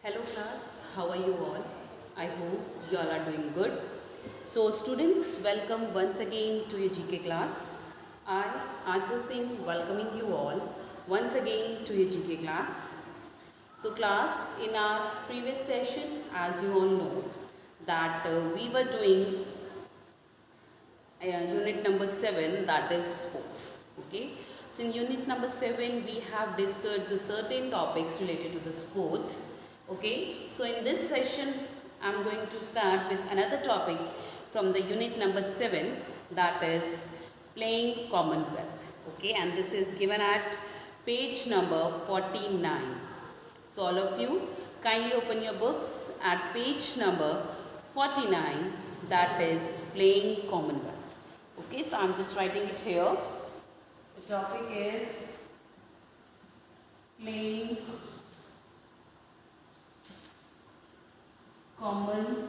Hello class, how are you all? I hope you all are doing good. So students, welcome once again to your GK class. I, Achal Singh, welcoming you all once again to your GK class. So class, in our previous session, as you all know, that we were doing unit number 7, that is sports. Okay. So in unit number 7, we have discussed the certain topics related to the sports. Okay. So in this session, I am going to start with another topic from the unit number 7, that is playing Commonwealth. Okay. And this is given at page number 49. So all of you kindly open your books at page number 49, that is playing Commonwealth. Okay, so I'm just writing it here. The topic is playing Commonwealth.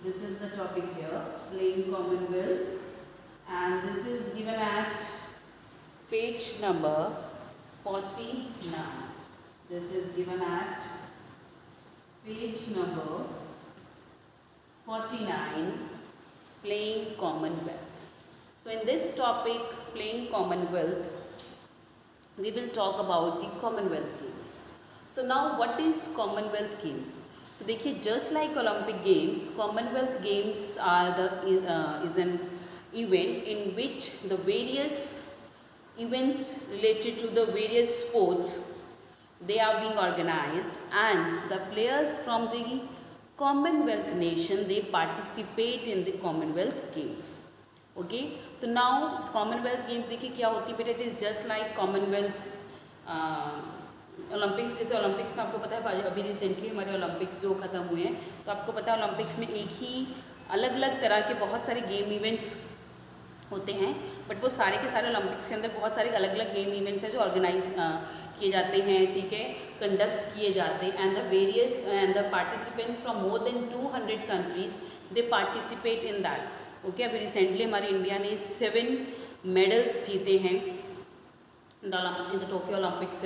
This is the topic here, playing Commonwealth, and this is given at page number 49. This is given at page number 49, playing Commonwealth. So in this topic, playing Commonwealth, we will talk about the Commonwealth Games. So now what is Commonwealth Games? So देखिए, just like Olympic Games, Commonwealth Games are is an event in which the various events related to the various sports, they are being organized, and the players from the Commonwealth nation, they participate in the Commonwealth Games. Okay, तो now Commonwealth Games देखिए क्या होती है बेटा, it is just like Commonwealth Olympics. जैसे Olympics में आपको पता है अभी रिसेंटली हमारे ओलंपिक्स जो ख़त्म हुए हैं, तो आपको पता है ओलंपिक्स में एक ही अलग अलग तरह के बहुत सारे गेम इवेंट्स होते हैं, बट वो सारे के सारे ओलंपिक्स के अंदर बहुत सारे अलग अलग गेम इवेंट्स हैं जो ऑर्गेनाइज किए जाते हैं, ठीक है, कंडक्ट किए जाते हैं, and the various and the participants from more then 200 countries they participate in that. Okay, अभी रिसेंटली हमारी इंडिया ने 7 मेडल्स जीते हैं in the Tokyo Olympics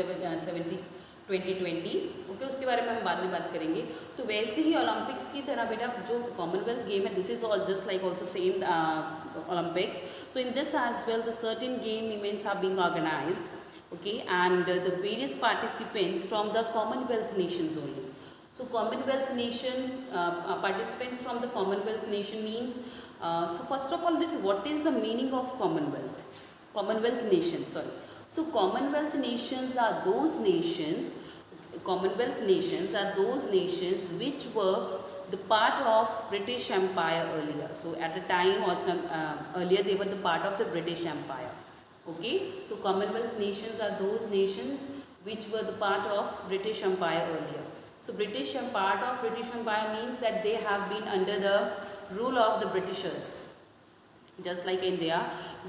2020. Okay, उसके बारे में हम बाद में बात करेंगे. तो वैसे ही ओलंपिक्स की तरह बेटा जो कॉमनवेल्थ गेम है, this is all just like also same Olympics. So in this as well the certain game events are being organised. Okay, and the various participants from the Commonwealth nations only. So Commonwealth nations, participants from the Commonwealth nation means, so first of all, what is the meaning of Commonwealth? Commonwealth nations, sorry. So Commonwealth nations are those nations, Commonwealth nations are those nations which were the part of British Empire earlier. So at the time or some earlier they were the part of the British Empire. Okay, so Commonwealth nations are those nations which were the part of British Empire earlier. So part of British Empire means that they have been under the rule of the Britishers. Just like India,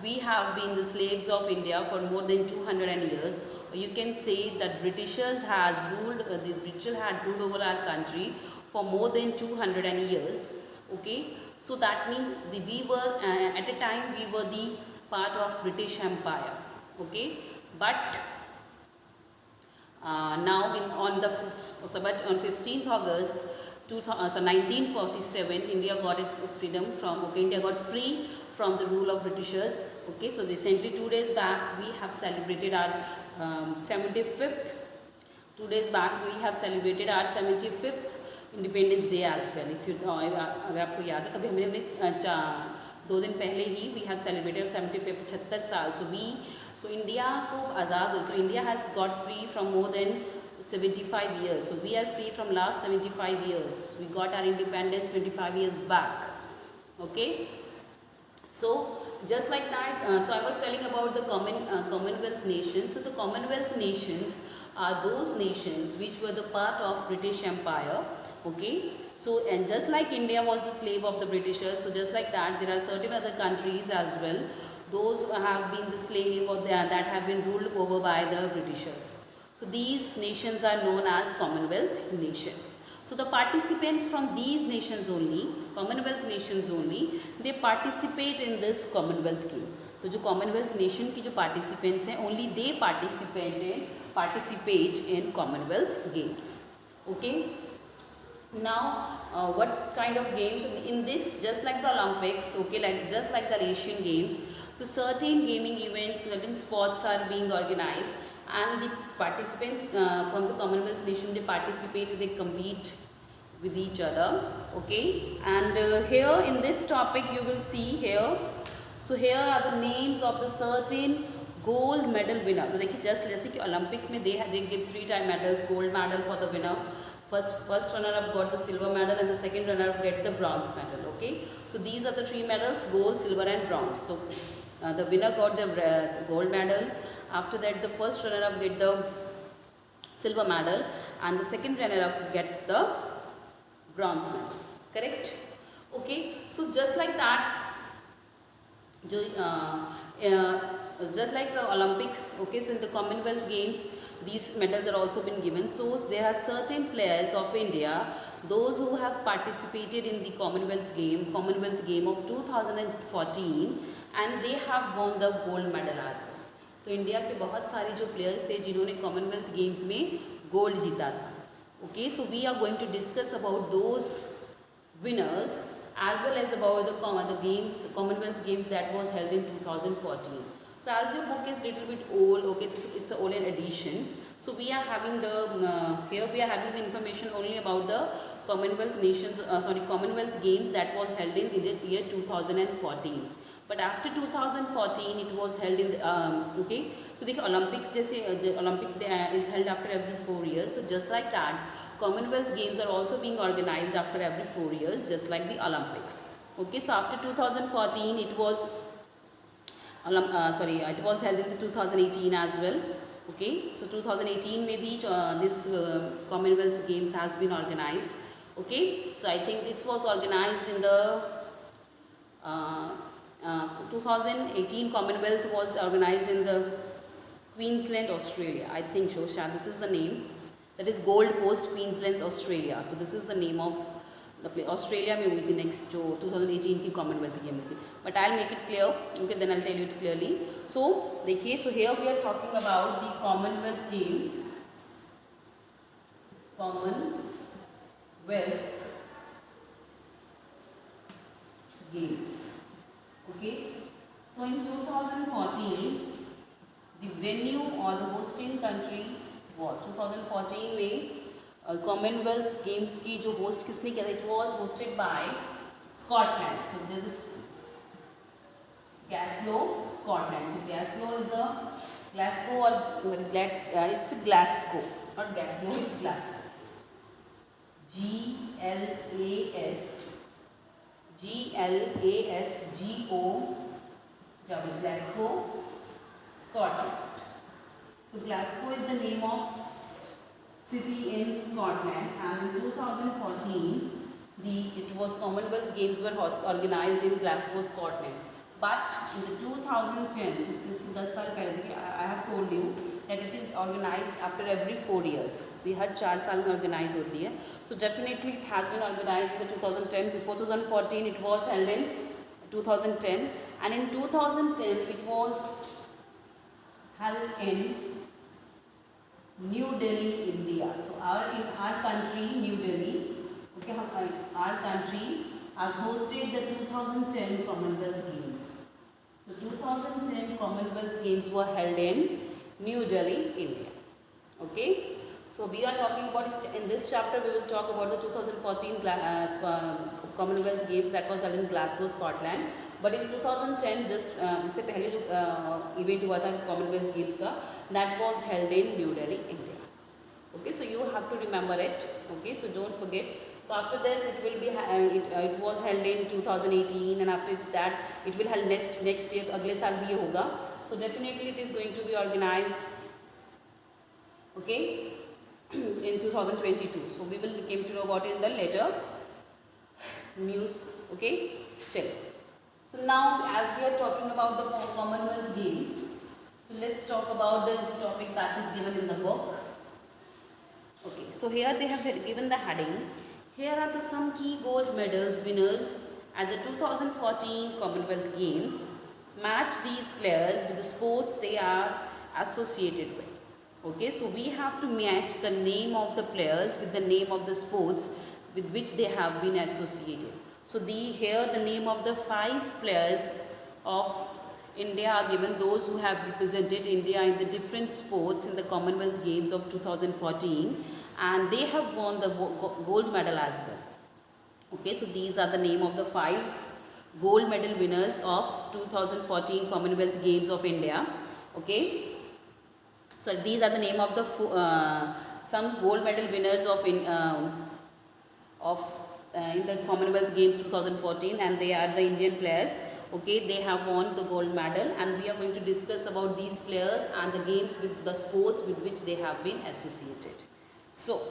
we have been the slaves of India for more than 200 years. You can say that Britishers has ruled, the British had ruled over our country for more than 200 years. Okay, so that means we were at a time we were the part of British Empire. Okay, but now on 15th August 1947, India got its freedom from, okay, India got free from the rule of Britishers. Okay, so recently 2 days back we have celebrated our 75th. 2 days back we have celebrated our 75th Independence Day as well. If you अगर आपको याद है, कभी हमने 2 दिन पहले ही we have celebrated 75 साल. So India को आज़ाद, so India has got free from more than 75 years. So we are free from last 75 years. We got our independence 25 years back. Okay, so just like that, so I was telling about the Commonwealth nations. So the Commonwealth nations are those nations which were the part of British Empire. Okay, so and just like India was the slave of the Britishers, so just like that there are certain other countries as well, those have been the slave or that have been ruled over by the Britishers. So these nations are known as Commonwealth nations. So the participants from these nations only, Commonwealth nations only, they participate in this Commonwealth game. तो जो Commonwealth nation की जो participants हैं, only they participate in Commonwealth games. Okay. Now what kind of games in this, just like the Olympics, okay, just like the Asian Games, so certain gaming events, certain sports are being organized, and the participants from the Commonwealth nation, they participate, they compete with each other. Okay, and here in this topic you will see here, so here are the names of the certain gold medal winner. तो देखिए just जैसे कि Olympics में they give 3 time medals, gold medal for the winner, first runner up got the silver medal, and the second runner up get the bronze medal. Okay, so these are the 3 medals: gold, silver and bronze. So the winner got the gold medal. After that the first runner up get the silver medal, and the second runner up gets the bronze medal. Correct? Okay, so just like that, just like the Olympics, okay, so in the Commonwealth Games these medals are also been given. So there are certain players of India, those who have participated in the Commonwealth game of 2014, and they have won the gold medal as well. तो India के बहुत सारे जो players थे जिन्होंने Commonwealth games में gold जीता था. Okay, so we are going to discuss about those winners as well as about the games, Commonwealth Games that was held in 2014. So as your book is little bit old, okay, so it's an old edition, so we are having the here we are having the information only about the Commonwealth Games that was held in the year 2014. But after 2014 it was held in the, okay, so the Olympics जैसे Olympics is held after every 4 years. So just like that, Commonwealth Games are also being organized after every 4 years, just like the Olympics. Okay, so after 2014 it was it was held in the 2018 as well. Okay, so 2018 maybe this Commonwealth Games has been organized. Okay, so I think this was organized in the 2018 Commonwealth was organized in the Queensland, Australia. I think so, Shah, this is the name. That is Gold Coast, Queensland, Australia. So this is the name of the place. Australia में हुई थी next जो 2018 की Commonwealth Game थी. But I'll make it clear. Okay, then I'll tell you it clearly. So देखिए, so here we are talking about the Commonwealth Games. Commonwealth Games. Okay, so in 2014 the venue or the hosting country was 2014 में Commonwealth Games की जो host किसने किया था, it was hosted by Scotland. So this is Glasgow, Scotland. So Glasgow is the Glasgow or it's Glasgow, not Glasgow, it's Glasgow. Glasgow, Glasgow, Scotland. So Glasgow is the name of city in Scotland, and in 2014 it was Commonwealth Games were organized in Glasgow, Scotland. But in the 2010, so this 10 साल पहले, I have told you that it is organized after every 4 years. तो ये हर 4 साल में organize होती है. So definitely it has been organized in 2010. Before 2014 it was held in 2010, and in 2010 it was held in New Delhi, India. So in our country, New Delhi, okay, our country has hosted the 2010 Commonwealth Games. So 2010 Commonwealth Games were held in New Delhi, India. Okay, so we are talking about, in this chapter we will talk about the 2014 Commonwealth Games that was held in Glasgow, Scotland. But in 2010 just इससे पहले जो event हुआ था Commonwealth Games का, that was held in New Delhi, India. Okay, so you have to remember it. Okay, so don't forget. So after this it will be it was held in 2018, and after that it will held next year, अगले साल भी ये होगा. So definitely it is going to be organized, okay, in 2022. So we will came to know about it in the later news. Okay, चलो. So now as we are talking about the Commonwealth Games, so let's talk about the topic that is given in the book. Okay, so here they have given the heading. Here are the some key gold medal winners at the 2014 Commonwealth Games. Match these players with the sports they are associated with. Okay, so we have to match the name of the players with the name of the sports with which they have been associated. So here the name of the 5 players of India are given, those who have represented India in the different sports in the Commonwealth Games of 2014, and they have won the gold medal as well. Okay, so these are the name of the 5 gold medal winners of 2014 Commonwealth Games of India. Okay, so these are the name of the some gold medal winners of in the Commonwealth Games 2014, and they are the Indian players. Okay, they have won the gold medal, and we are going to discuss about these players and the games with the sports with which they have been associated. So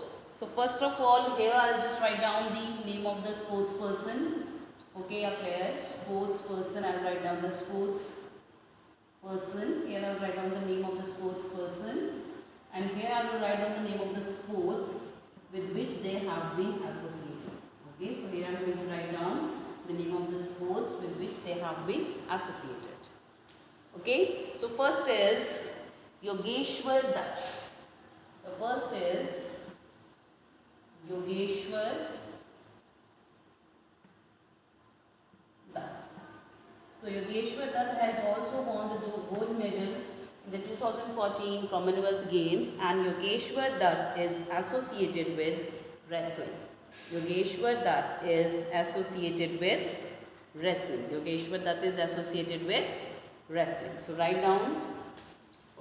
first of all, here I'll just write down the name of the sports person. Okay, a player, sports person. I'll write down the sports person. Here I'll write down the name of the sports person, and here I will write down the name of the sport with which they have been associated. Okay, so here I am going to write down the name of the sports with which they have been associated. Okay, so first is Yogeshwar Dutt. The first is Yogeshwar Dutt. So Yogeshwar Dutt has also won the gold medal in the 2014 Commonwealth Games, and Yogeshwar Dutt is associated with wrestling. Yogeshwar Dutt is associated with wrestling. Yogeshwar Dutt is associated with wrestling. So write down.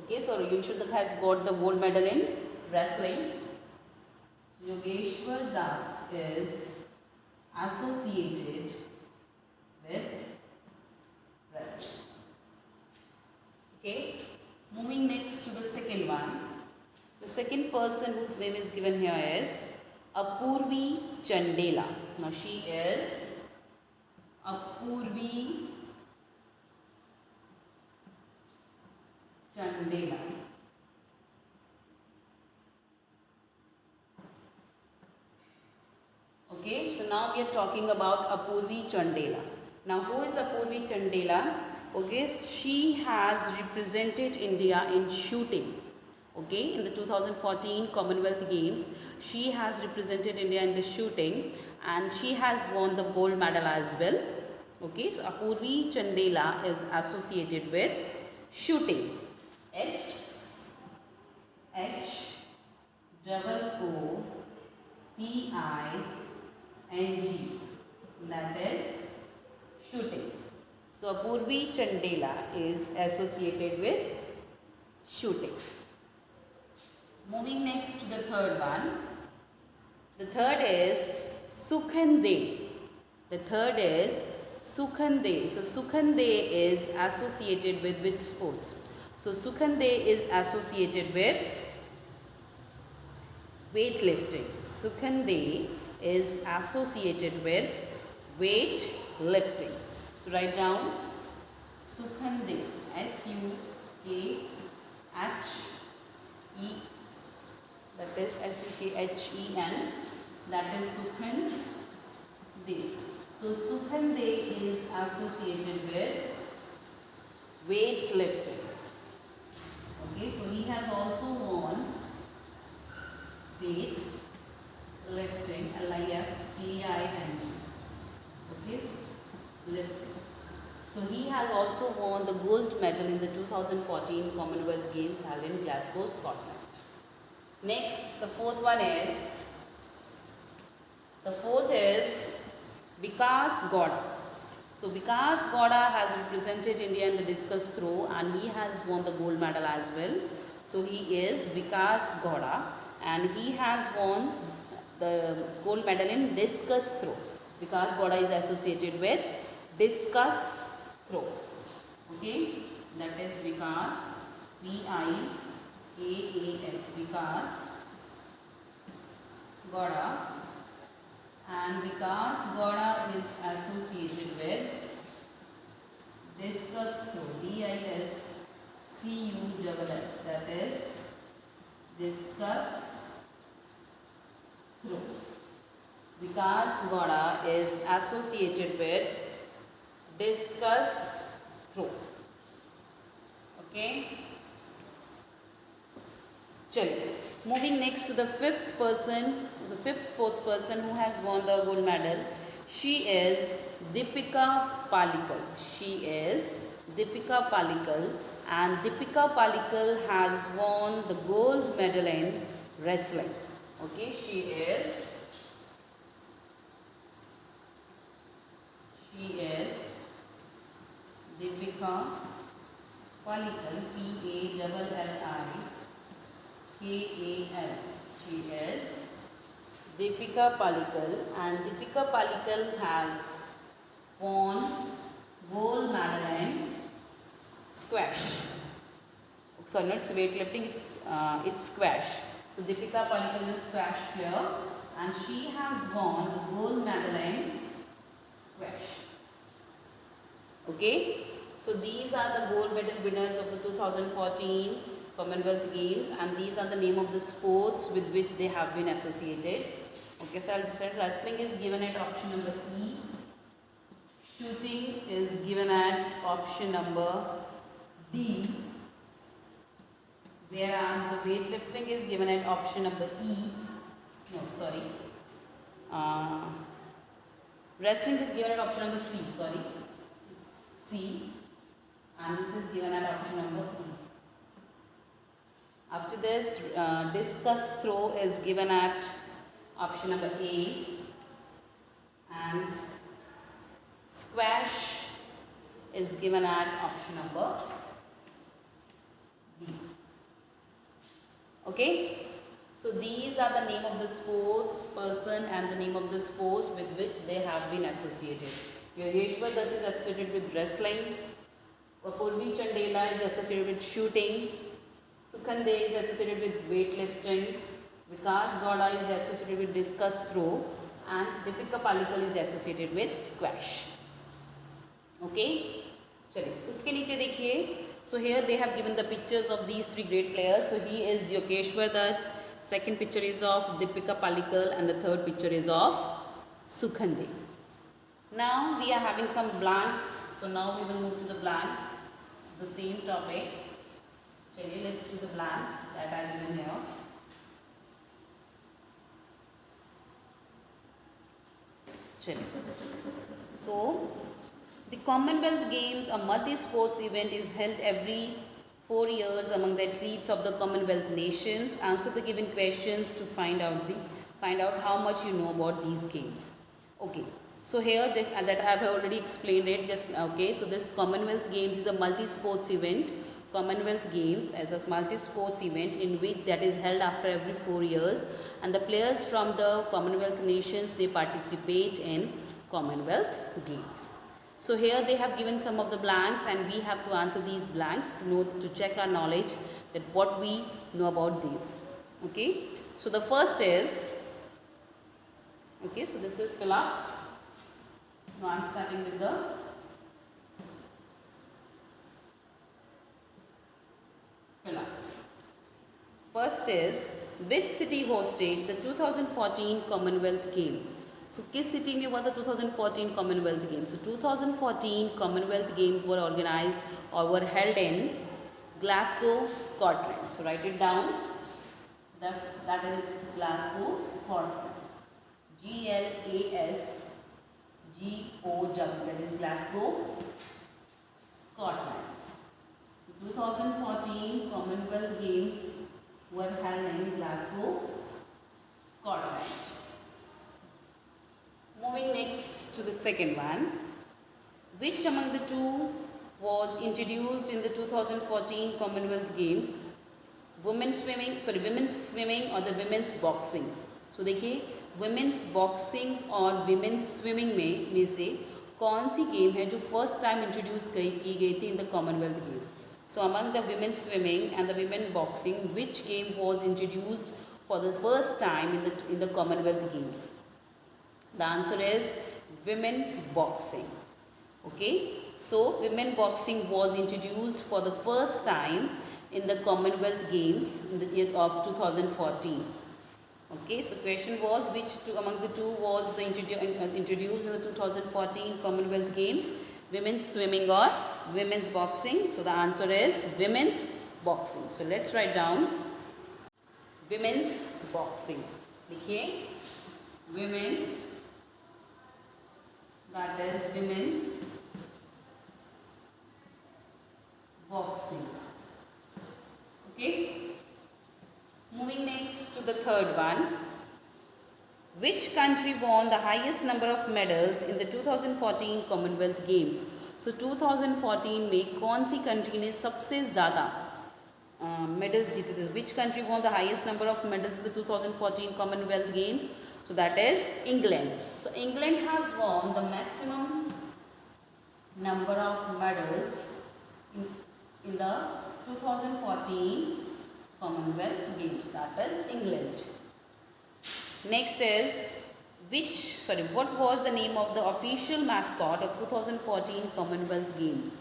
Okay, so Yogeshwar Dutt has got the gold medal in wrestling. So Yogeshwar Dutt is associated with wrestling. Okay, moving next to the second one. The second person whose name is given here is Apurvi Chandela. Now she is Apurvi Chandela. Okay, so now we are talking about Apurvi Chandela. Now who is Apurvi Chandela? Okay, she has represented India in shooting. Okay, in the 2014 Commonwealth Games, she has represented India in the shooting, and she has won the gold medal as well. Okay, so Apurvi Chandela is associated with shooting. SHOOTING, that is shooting. So Apurvi Chandela is associated with shooting. Moving next to the third one. The third is Sukhande. The third is Sukhande. So Sukhande is associated with which sports? So Sukhande is associated with weightlifting. Sukhande is associated with weightlifting. So write down Sukhande. SUKHE. That is SUKHEN. That is Sukhande. So Sukhande is associated with weightlifting. Okay, so he has also won weightlifting, LIFTING. Okay, lifting. So he has also won the gold medal in the 2014 Commonwealth Games held in Glasgow, Scotland. Next, the fourth is Vikas Gowda. So Vikas Gowda has represented India in the discus throw, and he has won the gold medal as well. So he is Vikas Gowda, and he has won the gold medal in discus throw. Vikas Gowda is associated with discus throw. Okay, that is Vikas, VIKAS, Vikas Gowda, and Vikas Gowda is associated with discus throw, DISCUSS, that is discus throw. Vikas Gowda is associated with discus throw. Okay. Chaliye. Moving next to the fifth person, the fifth sports person who has won the gold medal. She is Deepika Palikal. She is Deepika Palikal, and Deepika Palikal has won the gold medal in wrestling. Okay, she is Deepika Palikal, P-A-L-L-I-K-A-L. She is Deepika Palikal, and Deepika Palikal has won gold medal in squash. Sorry, not weightlifting, it's squash. So Deepika Palikal is a squash player, and she has won the gold medal in squash. Okay, so these are the gold medal winners of the 2014 Commonwealth Games, and these are the name of the sports with which they have been associated. Okay, so I'll decide. Wrestling is given at option number E. Shooting is given at option number B. Whereas the weightlifting is given at option number E. No, sorry. Wrestling is given at option number C. Sorry. It's C. And this is given at option number E. After this, discus throw is given at option number A, and squash is given at option number B. Okay, so these are the name of the sports person and the name of the sports with which they have been associated. Yogeshwar Dutt is associated with wrestling, Purvi Chandela is associated with shooting, Sukhande is associated with weightlifting, Vikas Gowda is associated with discus throw, and Deepika Palikal is associated with squash. Okay, चलिए उसके नीचे देखिए. So here they have given the pictures of these three great players. So he is Yogeshwar Dutt, second picture is of Deepika Palikal, and the third picture is of Sukhande. Now we are having some blanks. So now we will move to the blanks, the same topic. चलिए, let's do the blanks that are given here. So, the Commonwealth Games, a multi-sports event, is held every 4 years among the athletes of the Commonwealth nations. Answer the given questions to find out how much you know about these games. Okay. So here that I have already explained it just okay. So this Commonwealth Games is a multi-sports event. Commonwealth Games as a multi-sports event in which that is held after every 4 years, and the players from the Commonwealth nations, they participate in Commonwealth Games. So here they have given some of the blanks, and we have to answer these blanks to check our knowledge that what we know about these. Okay. So the first is, okay, so this is Phillips. Now I am starting with the Phillips. First is, which city hosted the 2014 Commonwealth Game? So किस city में हुआ था 2014 Commonwealth Games? So 2014 Commonwealth Games were organized or were held in Glasgow, Scotland. So write it down. That is Glasgow, Scotland. Glasgow. That is Glasgow, Scotland. 2014 Commonwealth Games were held in Glasgow, Scotland. Moving next to the second one. Which among the two was introduced in the 2014 Commonwealth Games? Women's swimming or the women's boxing? So देखिए, women's boxing और women's swimming में से कौन सी game है जो first time introduce की गई थी in the Commonwealth game? So among the women's swimming and the women boxing, which game was introduced for the first time in the Commonwealth Games? The answer is women boxing. Okay, so women boxing was introduced for the first time in the Commonwealth Games in the year of 2014. Okay, so question was which two among the two was the introduced in the 2014 Commonwealth Games, women's swimming or women's boxing? So the answer is women's boxing. So let's write down women's boxing. लिखिए women's, that is women's boxing. Okay. Moving next to the third one. Which country won the highest number of medals in the 2014 Commonwealth Games? So 2014 में कौन सी country ने सबसे ज़्यादा medals जीते थे? Which country won the highest number of medals in the 2014 Commonwealth Games? So that is England. So England has won the maximum number of medals in the 2014 Commonwealth Games, that is England. Next is what was the name of the official mascot of 2014 Commonwealth Games?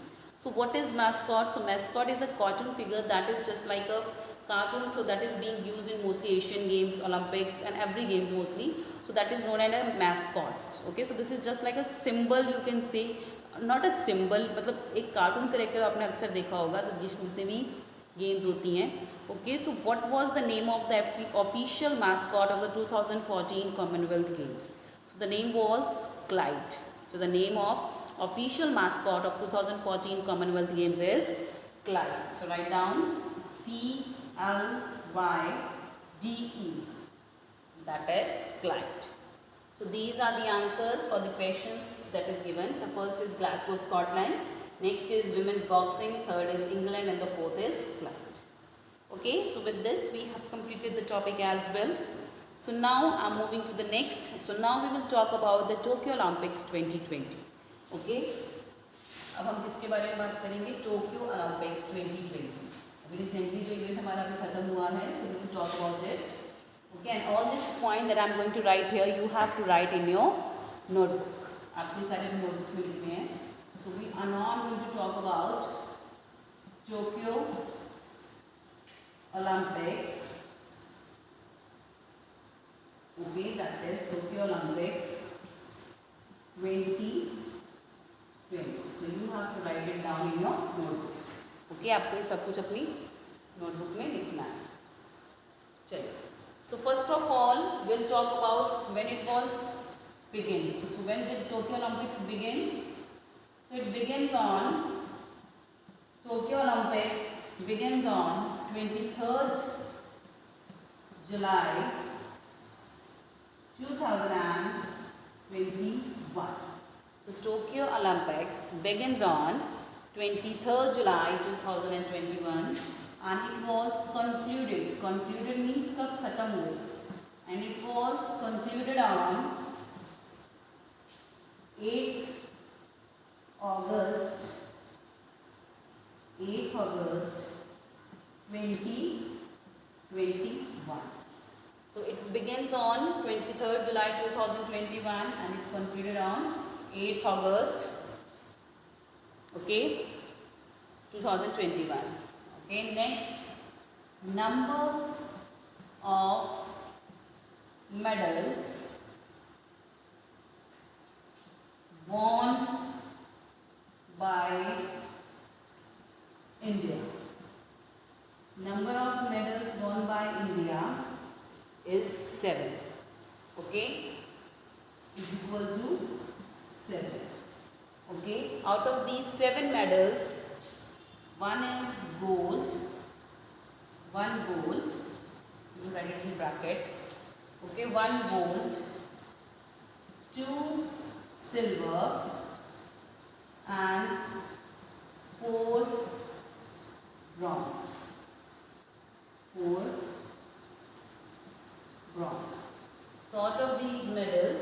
So what is mascot? So mascot is a cartoon figure that is just like a cartoon, so that is being used in mostly Asian Games, Olympics and every games mostly. So that is known as a mascot. Okay, so this is just like a symbol, you can say, not a symbol, मतलब एक cartoon character आपने अक्सर देखा होगा तो जितने भी games होती हैं. Okay, so what was the name of the official mascot of the 2014 Commonwealth Games? So the name was Clyde. So the name of official mascot of 2014 Commonwealth Games is Clyde. So write down CLYDE. That is Clyde. So these are the answers for the questions that is given. The first is Glasgow, Scotland. Next is women's boxing. Third is England, and the fourth is Clyde. Okay, so with this we have completed the topic as well. So now I am moving to the next. So now we will talk about the Tokyo Olympics 2020. Okay, अब हम किसके बारे में बात करेंगे? Tokyo Olympics 2020. अभी recently जो event हमारा अभी खत्म हुआ है, so we will talk about it. Okay, and all this point that I am going to write here, you have to write in your notebook. आपने सारे नोटबुक्स में लिखने हैं. So we are now going to talk about Tokyo Olympics. Okay, that is Tokyo Olympics 2020. So you have to write it down in your notebooks. Okay, आपको ये सब कुछ अपनी नोटबुक में लिखना है. चलिए. So first of all, we'll talk about when it was begins. So when the Tokyo Olympics begins, so it begins on Tokyo Olympics begins on 23rd July 2021. So Tokyo Olympics begins on 23rd July 2021 and it was concluded. Concluded means कब खत्म हुए. And it was concluded on 8th August 2021. So it begins on 23rd July 2021 and it concluded on 8th August, okay, 2021. Okay, next, number of medals won by India. Number of medals won by India is 7. Okay, is equal to 7. Okay, out of these 7 medals, one is gold, you write it in bracket. Okay, 1 gold, 2 silver and 4 bronze. 4 bronze. So out of these medals,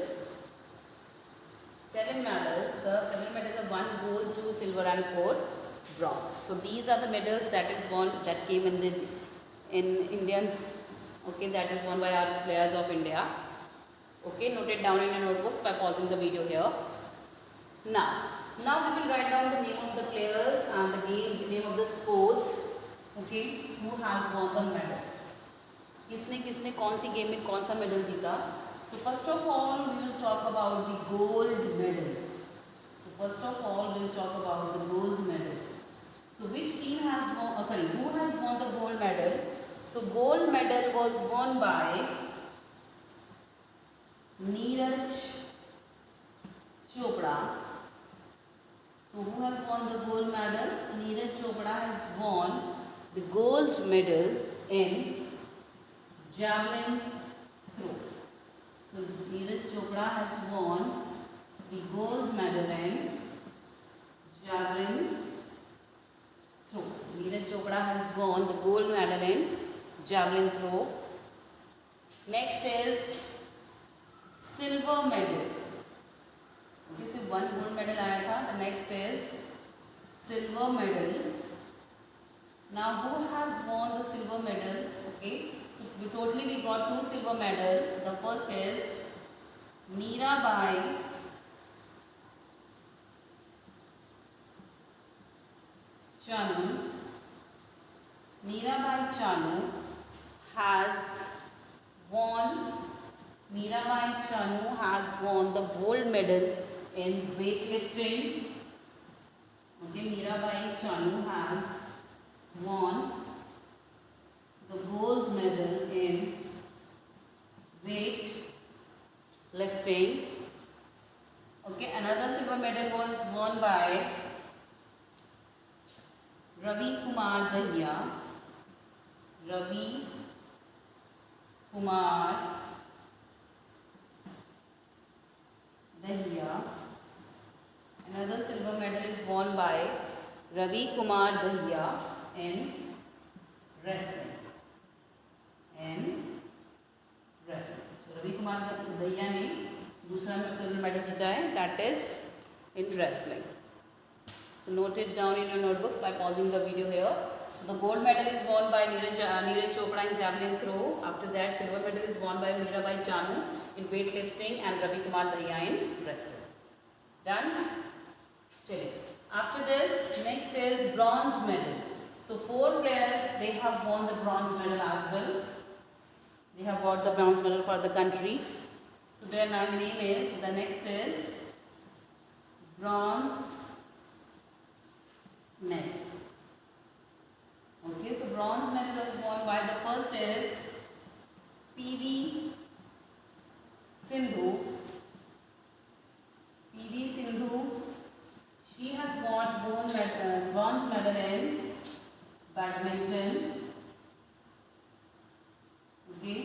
7 medals, the 7 medals are 1 gold, 2 silver and 4 bronze. So these are the medals that is won, that came in Indians. Okay, that is won by our players of India. Okay, note it down in your notebooks by pausing the video here. Now we will write down the name of the players and the name of the sports. Okay, who has won the medal? किसने किसने किसने कौन सी game में कौन सा medal जीता. So first of all we will talk about the gold medal. So first of all we will talk about the gold medal. So which team has won, who has won the gold medal? So gold medal was won by Neeraj Chopra. So who has won the gold medal? So Neeraj Chopra has won the gold medal in javelin throw. So Neeraj Chopra has won the gold medal in javelin throw. Neeraj Chopra has won the gold medal in javelin throw. Next is silver medal. Okay, so one gold medal आया था. The next is silver medal. Now who has won the silver medal? Okay. Totally we got 2 silver medal. The first is Mirabai Chanu. Mirabai Chanu has won. Mirabai Chanu has won the gold medal in weightlifting. Okay, Mirabai Chanu has won the gold medal in weight lifting. Okay, another silver medal was won by Ravi Kumar Dahiya. Ravi Kumar Dahiya. Another silver medal is won by Ravi Kumar Dahiya in wrestling. So Ravi Kumar Dahiya ने दूसरा silver medal जीता है, that is in wrestling. So note it down in your notebooks by pausing the video here. So the gold medal is won by Neeraj Chopra in javelin throw. After that silver medal is won by Mirabai Chanu in weightlifting and Ravi Kumar Dahiya in wrestling. Done? Chलिए. After this next is bronze medal. So 4 players they have won the bronze medal as well. They have got the bronze medal for the country. So their name is, the next is bronze medal. Okay, so bronze medal is won by, the first is PV Sindhu. PV Sindhu, she has got bronze medal in badminton. Okay,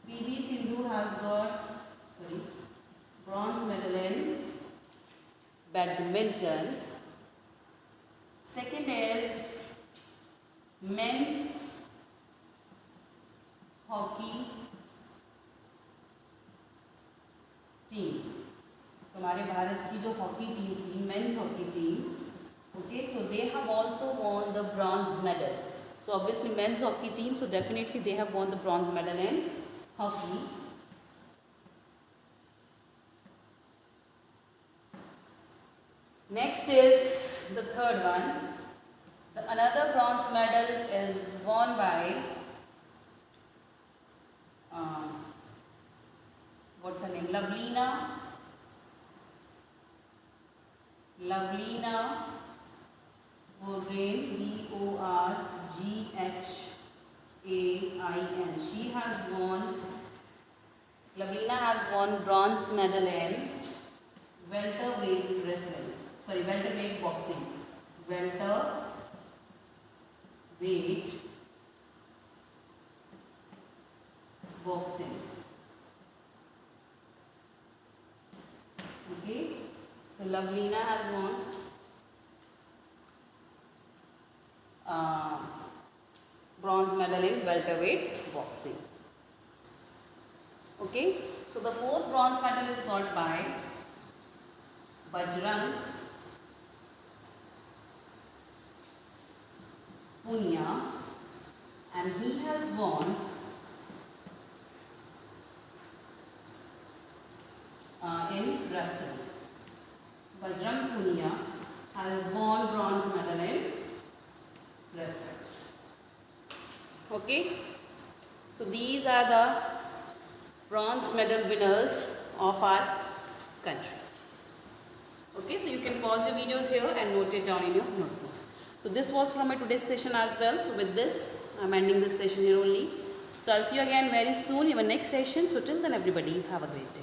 PV Sindhu has got bronze medal in badminton. Second is men's hockey team. तो हमारे भारत की जो hockey team थी, men's hockey team, okay, so they have also won the bronze medal. So obviously men's hockey team, so definitely they have won the bronze medal in hockey. Next is the third one. Another bronze medal is won by what's her name? Lavlina Borgain, Borghain. She has won. Lavlina has won bronze medal in welterweight wrestling. Sorry, welterweight boxing. Welterweight boxing. Okay, so Lavlina has won bronze medal in welterweight boxing. Okay, so the fourth bronze medal is got by Bajrang Punia, and he has won in wrestling. Bajrang Punia has won bronze medal in wrestling. Okay, So these are the bronze medal winners of our country. Okay, so you can pause your videos here and note it down in your notebooks. So this was from my today's session as well. So with this, I'm ending this session here only. So I'll see you again very soon in my next session. So till then everybody, have a great day.